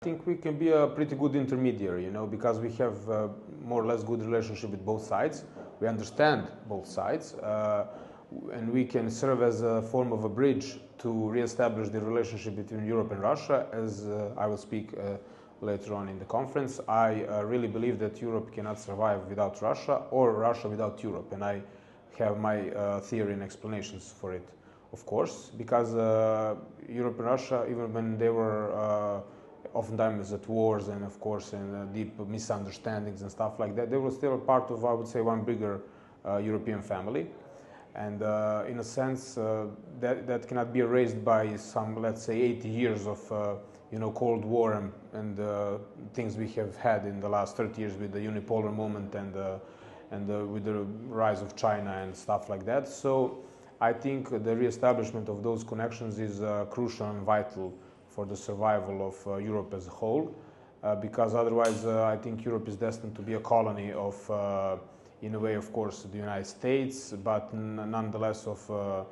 think we can be a pretty good intermediary, you know, because we have more or less good relationship with both sides. We understand both sides, and we can serve as a form of a bridge to re-establish the relationship between Europe and Russia, as I will speak later on in the conference. I really believe that Europe cannot survive without Russia, or Russia without Europe, and I have my theory and explanations for it, of course, because Europe and Russia, even when they were oftentimes at wars and of course in deep misunderstandings and stuff like that, they were still part of, I would say, one bigger European family. And in a sense, that cannot be erased by some, let's say, 80 years of you know, Cold War and things we have had in the last 30 years with the unipolar moment and with the rise of China and stuff like that. So I think the re-establishment of those connections is crucial and vital for the survival of Europe as a whole, because otherwise I think Europe is destined to be a colony of, in a way, of course, the United States, but nonetheless of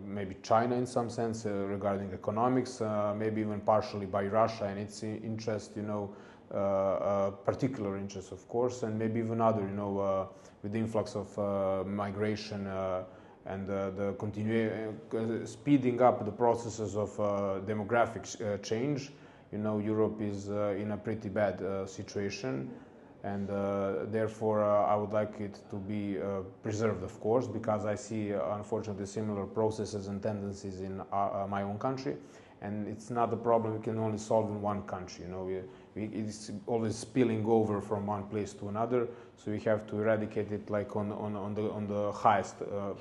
maybe China in some sense regarding economics, maybe even partially by Russia and its interest, you know, particular interest, of course, and maybe even other, you know, with the influx of migration and the speeding up the processes of demographic change. You know, Europe is in a pretty bad situation, and therefore I would like it to be preserved, of course, because I see unfortunately similar processes and tendencies in my own country, and it's not a problem we can only solve in one country. You know, it's always spilling over from one place to another, so we have to eradicate it like on the highest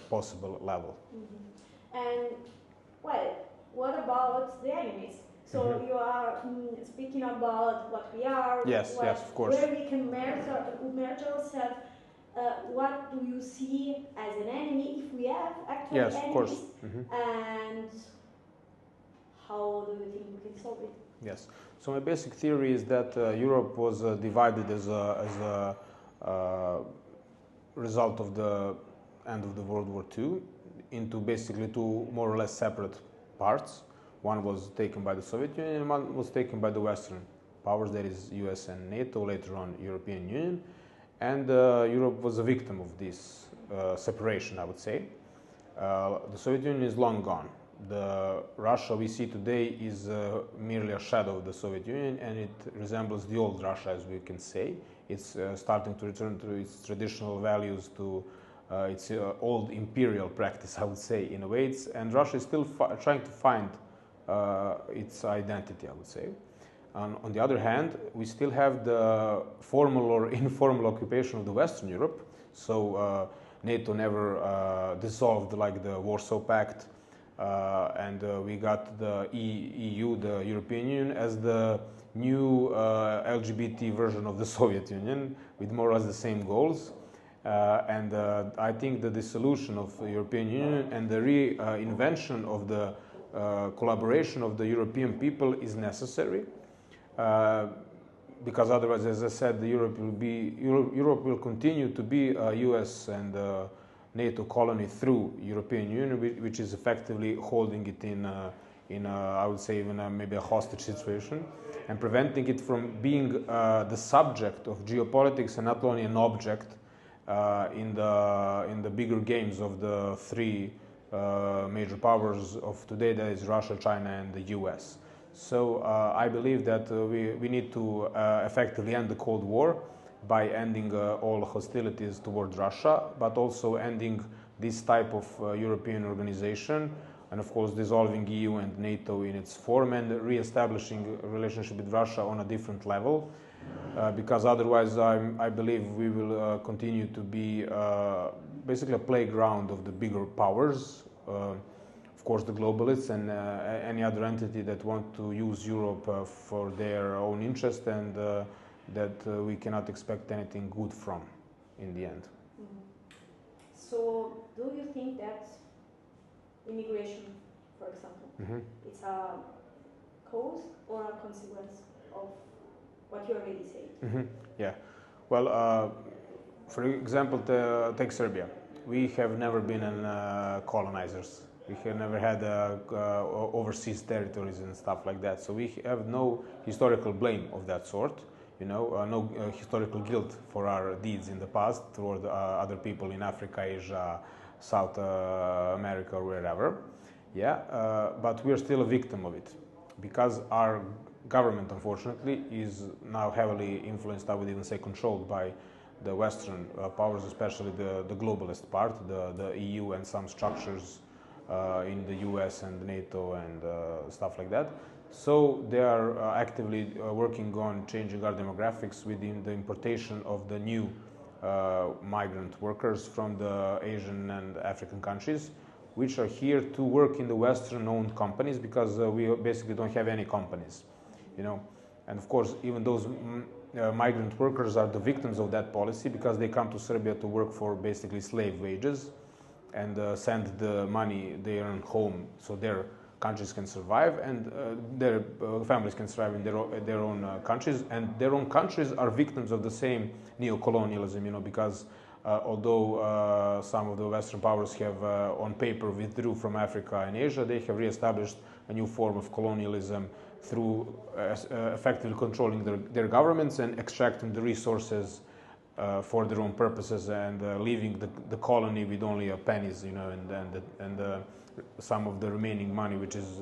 possible level. Mm-hmm. And well, what about the enemies? So you are speaking about what we are, yes, of course, where we can merge ourselves. What do you see as an enemy, if we have actually enemies? Of course. And how do you think we can solve it? Yes. So my basic theory is that Europe was divided as a result of the end of the World War II into basically two more or less separate parts. One was taken by the Soviet Union, and one was taken by the Western powers, that is US and NATO, later on European Union. And Europe was a victim of this separation, I would say. The Soviet Union is long gone. The Russia we see today is merely a shadow of the Soviet Union, and it resembles the old Russia, as we can say. It's starting to return to its traditional values, to its old imperial practice, I would say, in a way. And Russia is still trying to find its identity, I would say. On the other hand, we still have the formal or informal occupation of the Western Europe. So NATO never dissolved like the Warsaw Pact, and we got the EU, the European Union, as the new LGBT version of the Soviet Union, with more or less the same goals. And I think the dissolution of the European Union and the reinvention of the collaboration of the European people is necessary, because otherwise, as I said, Europe will continue to be a US and NATO colony through European Union, which is effectively holding it in I would say, even maybe a hostage situation, and preventing it from being the subject of geopolitics and not only an object in the bigger games of the three major powers of today, that is Russia, China, and the US. So I believe that we need to effectively end the Cold War by ending all hostilities towards Russia, but also ending this type of European organization, and of course dissolving EU and NATO in its form, and re-establishing a relationship with Russia on a different level, because otherwise I believe we will continue to be basically a playground of the bigger powers, of course the globalists and any other entity that want to use Europe for their own interest, and that we cannot expect anything good from in the end. Mm-hmm. So do you think that immigration, for example, it's a cause or a consequence of what you already said? Yeah. Well, for example, take Serbia. We have never been colonizers We have never had overseas territories and stuff like that. So we have no historical blame of that sort. No historical guilt for our deeds in the past toward other people in Africa, Asia, South America, or wherever. Yeah, but we are still a victim of it because our government, unfortunately, is now heavily influenced, I would even say controlled by the Western powers, especially the globalist part, the EU and some structures in the US and NATO and stuff like that. So they are actively working on changing our demographics within the importation of the new migrant workers from the Asian and African countries, which are here to work in the Western-owned companies because we basically don't have any companies, And of course, even those migrant workers are the victims of that policy because they come to Serbia to work for basically slave wages and send the money they earn home so their countries can survive and their families can survive in their own countries, and their own countries are victims of the same neo-colonialism, because although some of the Western powers have on paper withdrew from Africa and Asia, they have re-established a new form of colonialism through effectively controlling their governments and extracting the resources for their own purposes and leaving the colony with only pennies, and some of the remaining money, which is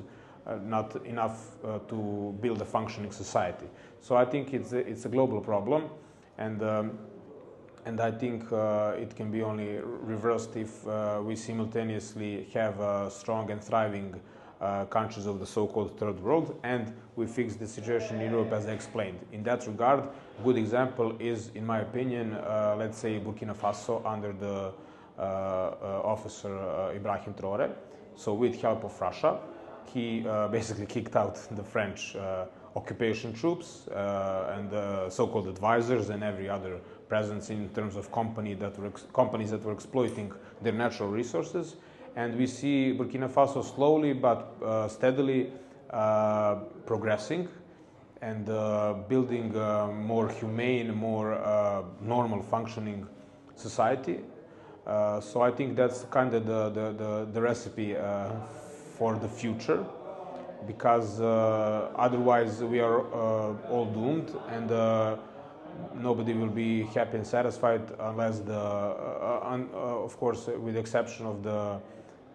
not enough to build a functioning society. So I think it's a global problem, and I think it can be only reversed if we simultaneously have strong and thriving countries of the so-called third world, and we fix the situation in Europe as I explained. In that regard, a good example is, in my opinion, let's say Burkina Faso under the officer Ibrahim Traore. So with help of Russia, he basically kicked out the French occupation troops and the so-called advisors and every other presence in terms of companies that were exploiting their natural resources. And we see Burkina Faso slowly but steadily progressing and building a more humane, more normal functioning society. So I think that's kind of the recipe for the future, because otherwise we are all doomed, and nobody will be happy and satisfied unless of course, with the exception of the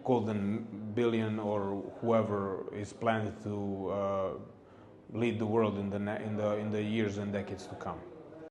golden billion or whoever is planned to lead the world in the years and decades to come.